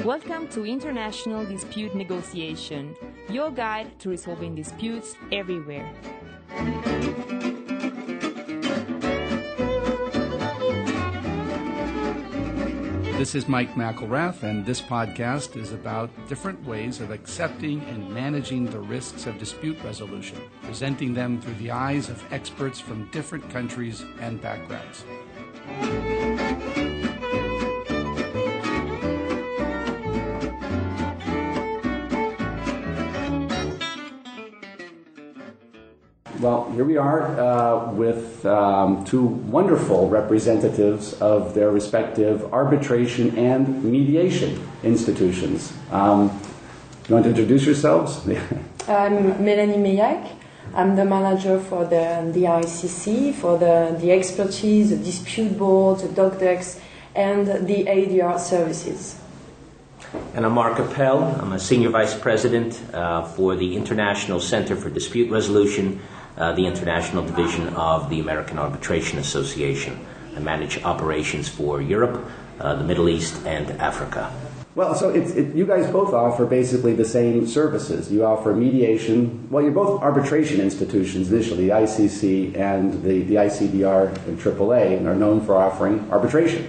Welcome to International Dispute Negotiation, your guide to resolving disputes everywhere. This is Mike McElrath, and this podcast is about different ways of accepting and managing the risks of dispute resolution, presenting them through the eyes of experts from different countries and backgrounds. Well, here we are with two wonderful representatives of their respective arbitration and mediation institutions. You want to introduce yourselves? I'm Mélanie Meillac. I'm the manager for the ICC, for the expertise, the dispute board, the doc decks, and the ICDR services. And I'm Marc Appel. I'm a senior vice president for the International Center for Dispute Resolution, the international division of the American Arbitration Association. I manage operations for Europe, the Middle East, and Africa. Well, so you guys both offer basically the same services. You offer mediation. Well, you're both arbitration institutions initially, the ICC and the ICDR and AAA, and are known for offering arbitration.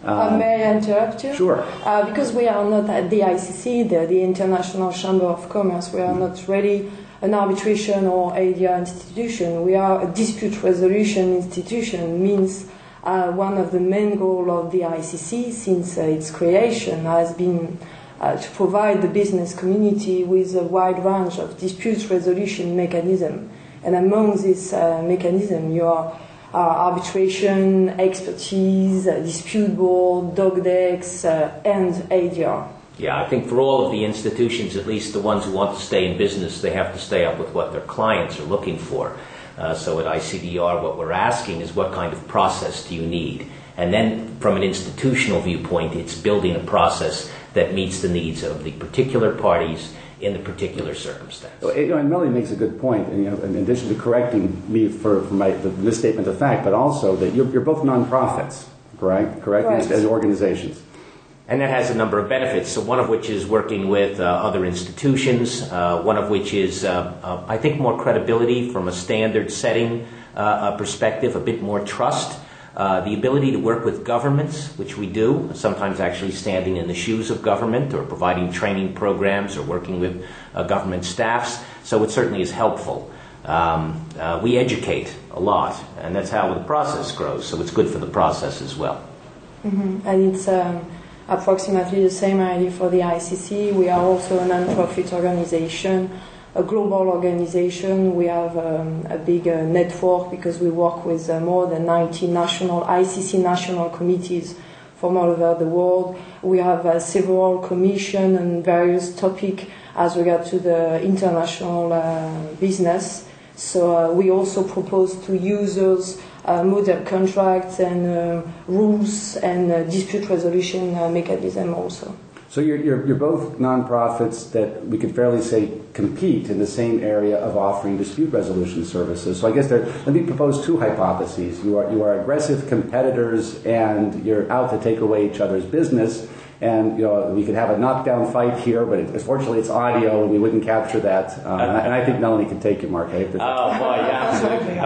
May I interrupt you? Sure. Because we are not at the ICC, the International Chamber of Commerce. We are not really an arbitration or IDN institution. We are a dispute resolution institution. Means one of the main goals of the ICC since its creation has been to provide the business community with a wide range of dispute resolution mechanism. And among this mechanism, you are arbitration, expertise, dispute board, doc decks, and IDR. Yeah, I think for all of the institutions, at least the ones who want to stay in business, they have to stay up with what their clients are looking for. So at ICDR, what we're asking is what kind of process do you need? And then from an institutional viewpoint, it's building a process that meets the needs of the particular parties in the particular circumstance. And Melanie makes a good point, and, in addition to correcting me for the misstatement of fact, but also that you're both nonprofits, correct? Right. As organizations. And that has a number of benefits, so one of which is working with other institutions, one of which is, I think, more credibility from a standard setting perspective, a bit more trust, the ability to work with governments, which we do, sometimes actually standing in the shoes of government or providing training programs or working with government staffs, so it certainly is helpful. We educate a lot, and that's how the process grows, so it's good for the process as well. Mm-hmm. And it's approximately the same idea for the ICC. We are also a non-profit organization, a global organization. We have a big network because we work with more than 90 national ICC national committees from all over the world. We have several commissions on various topics as regard to the international business. So we also propose to users model contracts and rules and dispute resolution mechanism also. So you're both nonprofits that we could fairly say compete in the same area of offering dispute resolution services. So I guess let me propose two hypotheses. You are aggressive competitors, and you're out to take away each other's business. And we could have a knockdown fight here, but unfortunately it's audio, and we wouldn't capture that. And I think Melanie can take it, Mark. Oh, boy, yeah, absolutely.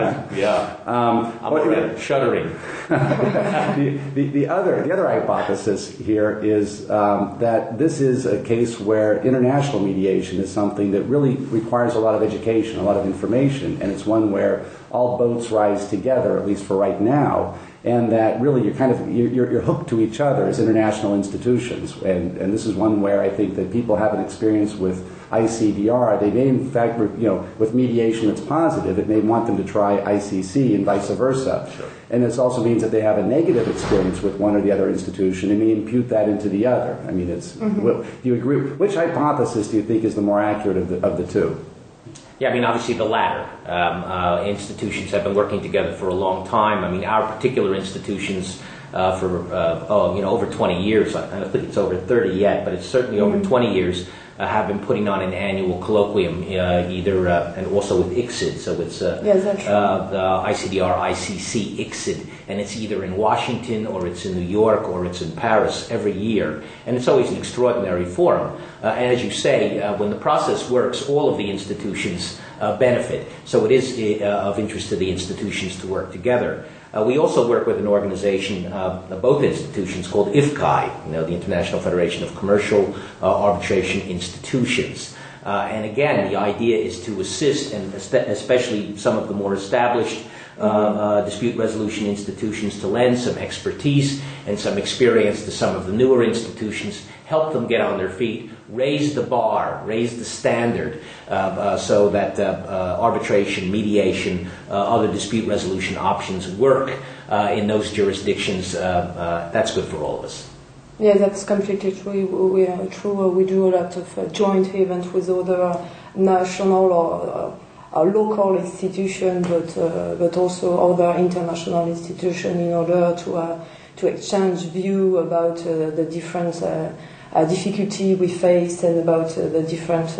I'm shuddering. The other hypothesis here is that this is a case where international mediation is something that really requires a lot of education, a lot of information, and it's one where all boats rise together, at least for right now. And that really you're hooked to each other as international institutions. And this is one where I think that people have an experience with ICDR. They may, in fact, with mediation that's positive, it may want them to try ICC and vice versa. Sure. And this also means that they have a negative experience with one or the other institution and may impute that into the other. I mean, do you agree? Which hypothesis do you think is the more accurate of the two? Yeah, I mean, obviously the latter. Institutions have been working together for a long time. I mean, our particular institutions for over 20 years. I don't think it's over 30 yet, but it's certainly over 20 years. have been putting on an annual colloquium, and also with ICSID, so it's the ICDR, ICC, ICSID, and it's either in Washington or it's in New York or it's in Paris every year, and it's always an extraordinary forum. And as you say, when the process works, all of the institutions benefit, so it is of interest to the institutions to work together. We also work with an organization, both institutions, called IFCI, the International Federation of Commercial Arbitration Institutions. And again, the idea is to assist, and especially some of the more established dispute resolution institutions, to lend some expertise and some experience to some of the newer institutions, help them get on their feet, raise the bar, raise the standard, so that arbitration, mediation, other dispute resolution options work in those jurisdictions. That's good for all of us. Yeah, that's completely true. We do a lot of joint events with other national or local institutions, but also other international institutions, in order to exchange view about the different difficulty we face and about the different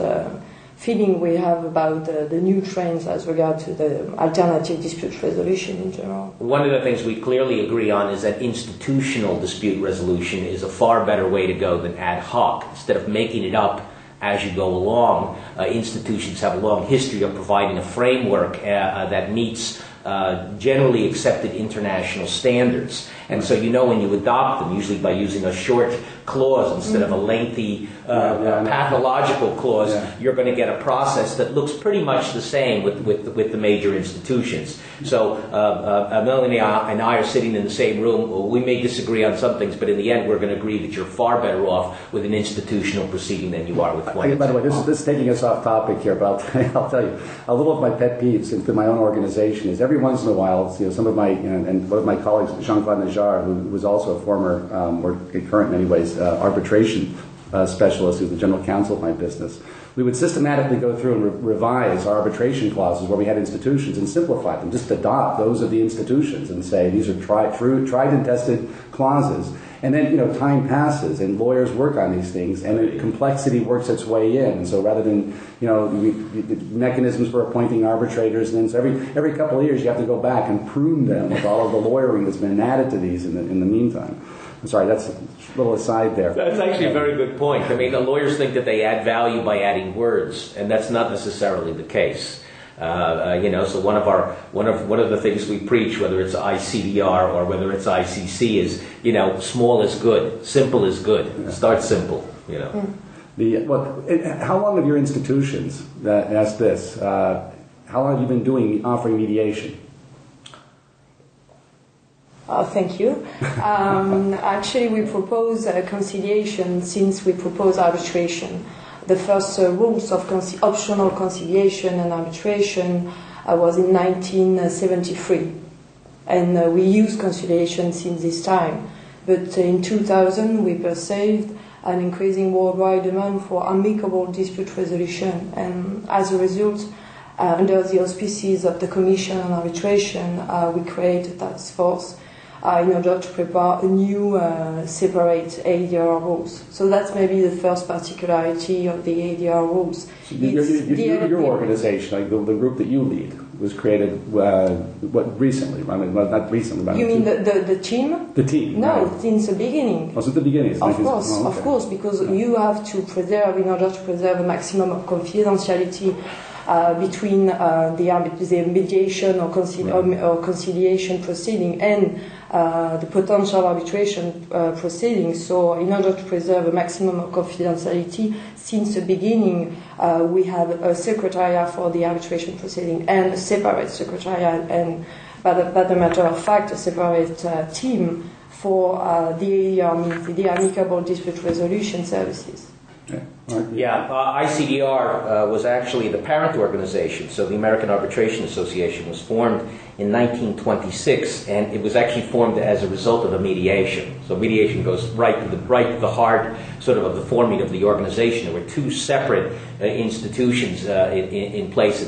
feeling we have about the new trends as regard to the alternative dispute resolution in general. One of the things we clearly agree on is that institutional dispute resolution is a far better way to go than ad hoc. Instead of making it up as you go along, institutions have a long history of providing a framework that meets generally accepted international standards. And so when you adopt them, usually by using a short clause instead of a lengthy pathological clause, you're going to get a process that looks pretty much the same with the major institutions. So Melanie and I are sitting in the same room. We may disagree on some things, but in the end we're going to agree that you're far better off with an institutional proceeding than you are with one. By the way, this is taking us off topic here, but I'll tell you, a little of my pet peeves into my own organization is every once in a while, some of my, and one of my colleagues, Jean-Claude Najar, who was also a former, or current in many ways, arbitration specialist, who's the general counsel of my business, we would systematically go through and revise our arbitration clauses where we had institutions and simplify them, just adopt those of the institutions and say these are tried and tested clauses. And then, time passes and lawyers work on these things and complexity works its way in. And so rather than, mechanisms for appointing arbitrators, and then so every couple of years you have to go back and prune them with all of the lawyering that's been added to these in the meantime. I'm sorry, that's a little aside there. That's actually a very good point. I mean, the lawyers think that they add value by adding words, and that's not necessarily the case. So one of the things we preach, whether it's ICDR or whether it's ICC, is small is good, simple is good. Yeah. Start simple. How long have your institutions? Ask this. How long have you been offering mediation? Thank you. Actually, we propose conciliation since we propose arbitration. The first rules of optional conciliation and arbitration was in 1973. And we use conciliation since this time. But in 2000, we perceived an increasing worldwide demand for amicable dispute resolution. And as a result, under the auspices of the Commission on Arbitration, we created a task force in order to prepare a new separate ADR rules. So that's maybe the first particularity of the ADR rules. So your organization, like the group that you lead, was created recently? I mean, not recently. You mean the team? The team. No, right. since the beginning. Oh, since the beginning. Of course, because you have to preserve, in order to preserve a maximum of confidentiality between the mediation or conciliation proceeding and the potential arbitration proceedings. So in order to preserve a maximum of confidentiality, since the beginning we have a secretariat for the arbitration proceeding and a separate secretariat and, by the matter of fact, a separate team for the amicable dispute resolution services. ICDR was actually the parent organization, so the American Arbitration Association was formed in 1926, and it was actually formed as a result of a mediation. So mediation goes right to the heart, sort of the forming of the organization. There were two separate institutions in place at